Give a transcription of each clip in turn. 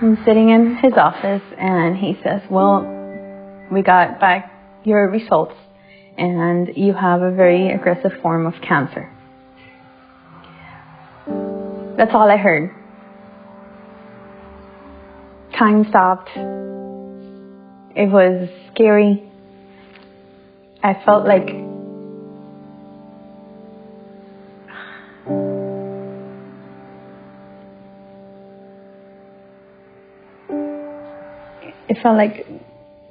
I'm sitting in his office and he says, well, we got back your results and you have a very aggressive form of cancer. That's all I heard. Time stopped. It was scary. I felt like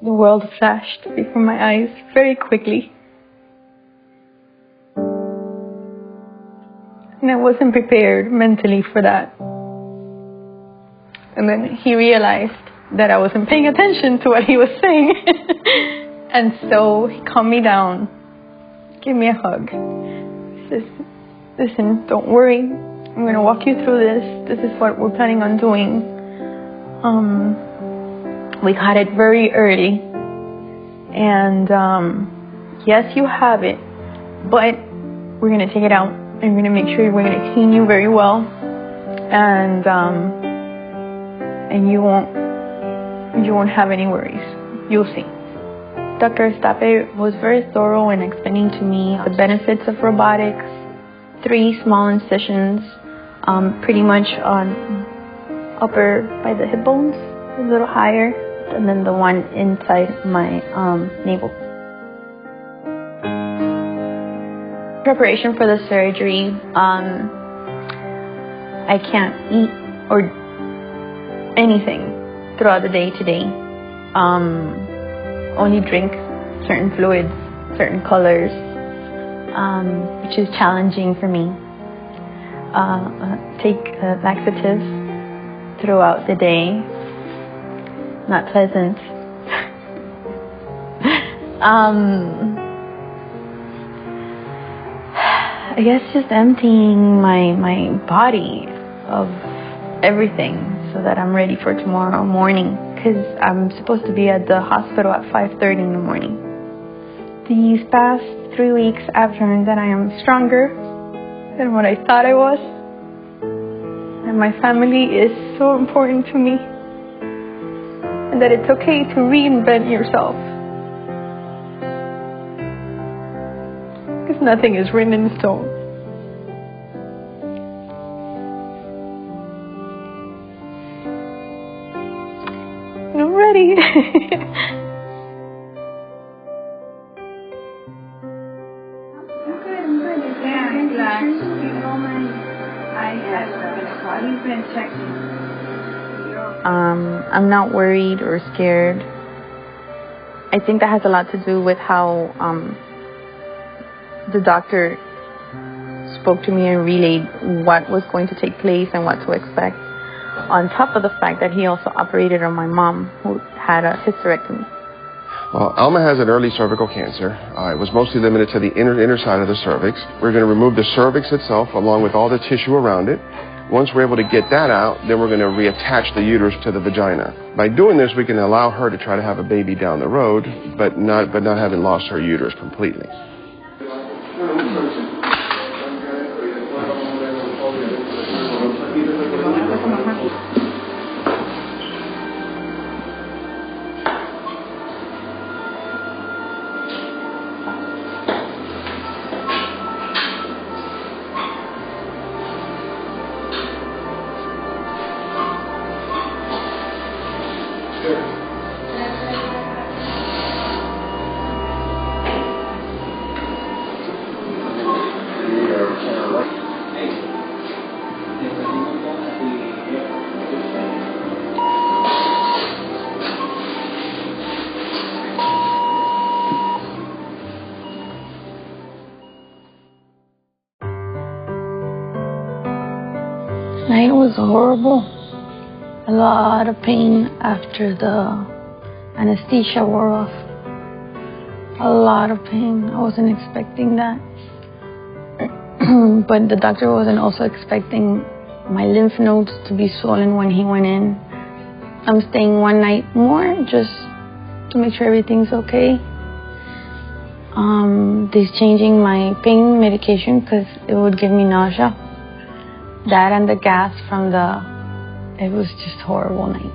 the world flashed before my eyes very quickly. And I wasn't prepared mentally for that. And then he realized that I wasn't paying attention to what he was saying. And so he calmed me down, gave me a hug. He says, listen, don't worry. I'm going to walk you through this. This is what we're planning on doing. We got it very early. And yes, you have it. But we're going to take it out. And we're going to make sure we're going to clean you very well. And you won't have any worries. You'll see. Dr. Estape was very thorough in explaining to me the benefits of robotics. 3 small incisions, pretty much on upper by the hip bones, a little higher, and then the one inside my navel. Preparation for the surgery, I can't eat or anything throughout the day today. Only drink certain fluids, certain colors, which is challenging for me. Take laxatives throughout the day. Not pleasant. I guess just emptying my body of everything so that I'm ready for tomorrow morning, because I'm supposed to be at the hospital at 5:30 in the morning. These past 3 weeks I've learned that I am stronger than what I thought I was, and my family is so important to me, and that it's okay to reinvent yourself, because nothing is written in stone. I'm ready. I'm not worried or scared. I think that has a lot to do with how the doctor spoke to me and relayed what was going to take place and what to expect, on top of the fact that he also operated on my mom, who had a hysterectomy. Well, Alma has an early cervical cancer. It was mostly limited to the inner side of the cervix. We're going to remove the cervix itself along with all the tissue around it. Once we're able to get that out, then we're going to reattach the uterus to the vagina. By doing this, we can allow her to try to have a baby down the road, but not having lost her uterus completely. Night was horrible. A lot of pain after the anesthesia wore off. A lot of pain. I wasn't expecting that. But the doctor wasn't also expecting my lymph nodes to be swollen when he went in. I'm staying one night more just to make sure everything's okay. They're changing my pain medication because it would give me nausea. That and the gas from the It was just a horrible night.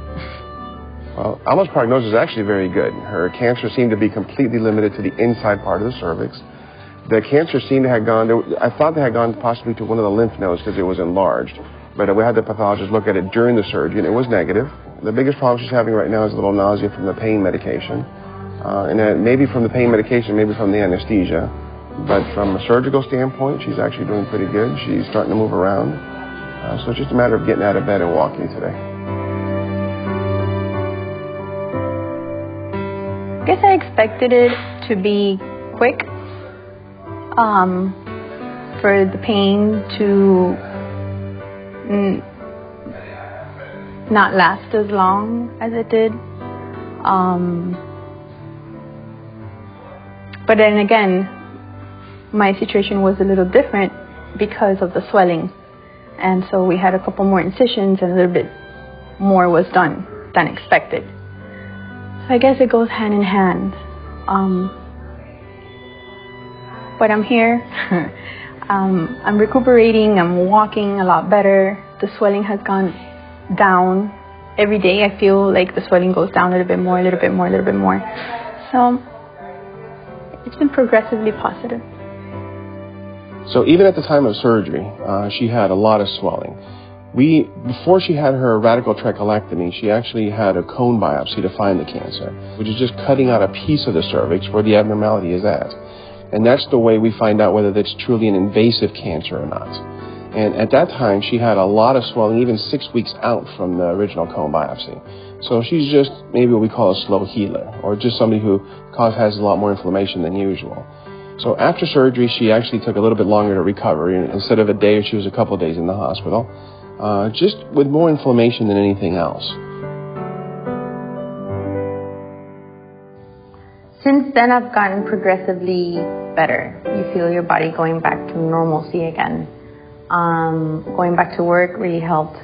Well, Alma's prognosis is actually very good. Her cancer seemed to be completely limited to the inside part of the cervix. The cancer seemed to have gone, I thought they had gone possibly to one of the lymph nodes because it was enlarged. But we had the pathologist look at it during the surgery, and it was negative. The biggest problem she's having right now is a little nausea from the pain medication. And maybe from the pain medication, maybe from the anesthesia. But from a surgical standpoint, she's actually doing pretty good. She's starting to move around. So it's just a matter of getting out of bed and walking today. I guess I expected it to be quick, for the pain to not last as long as it did. But then again, my situation was a little different because of the swelling. And so we had a couple more incisions and a little bit more was done than expected. So I guess it goes hand in hand. But I'm here. I'm recuperating. I'm walking a lot better. The swelling has gone down. Every day I feel like the swelling goes down a little bit more, a little bit more, a little bit more. So it's been progressively positive. So even at the time of surgery, she had a lot of swelling. Before she had her radical trachelectomy, she actually had a cone biopsy to find the cancer, which is just cutting out a piece of the cervix where the abnormality is at. And that's the way we find out whether it's truly an invasive cancer or not. And at that time, she had a lot of swelling, even 6 weeks out from the original cone biopsy. So she's just maybe what we call a slow healer, or just somebody who has a lot more inflammation than usual. So after surgery, she actually took a little bit longer to recover. Instead of a day, she was a couple of days in the hospital, just with more inflammation than anything else. Since then, I've gotten progressively better. You feel your body going back to normalcy again. Going back to work really helped.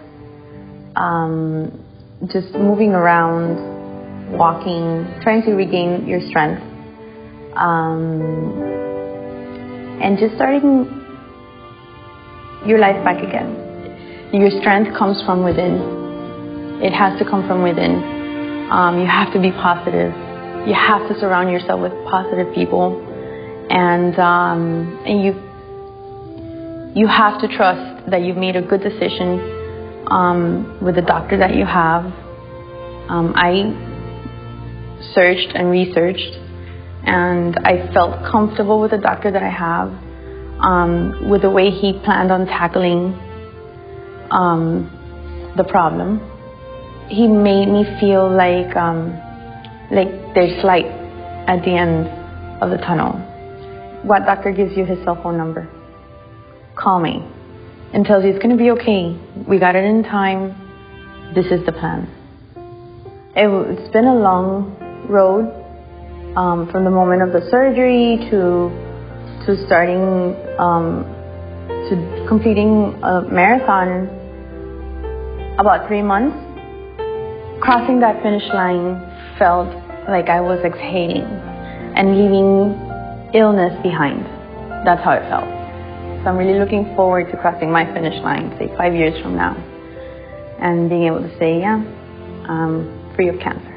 Just moving around, walking, trying to regain your strength. And just starting your life back again. Your strength comes from within. It has to come from within. You have to be positive. You have to surround yourself with positive people. And you have to trust that you've made a good decision with the doctor that you have. I searched and researched, and I felt comfortable with the doctor that I have, with the way he planned on tackling the problem. He made me feel like there's light at the end of the tunnel. What doctor gives you his cell phone number? Call me and tells you it's going to be okay. We got it in time. This is the plan. It's been a long road, from the moment of the surgery to starting to completing a marathon. About 3 months. Crossing that finish line felt like I was exhaling and leaving illness behind. That's how it felt. So I'm really looking forward to crossing my finish line, say 5 years from now, and being able to say, yeah, I'm free of cancer.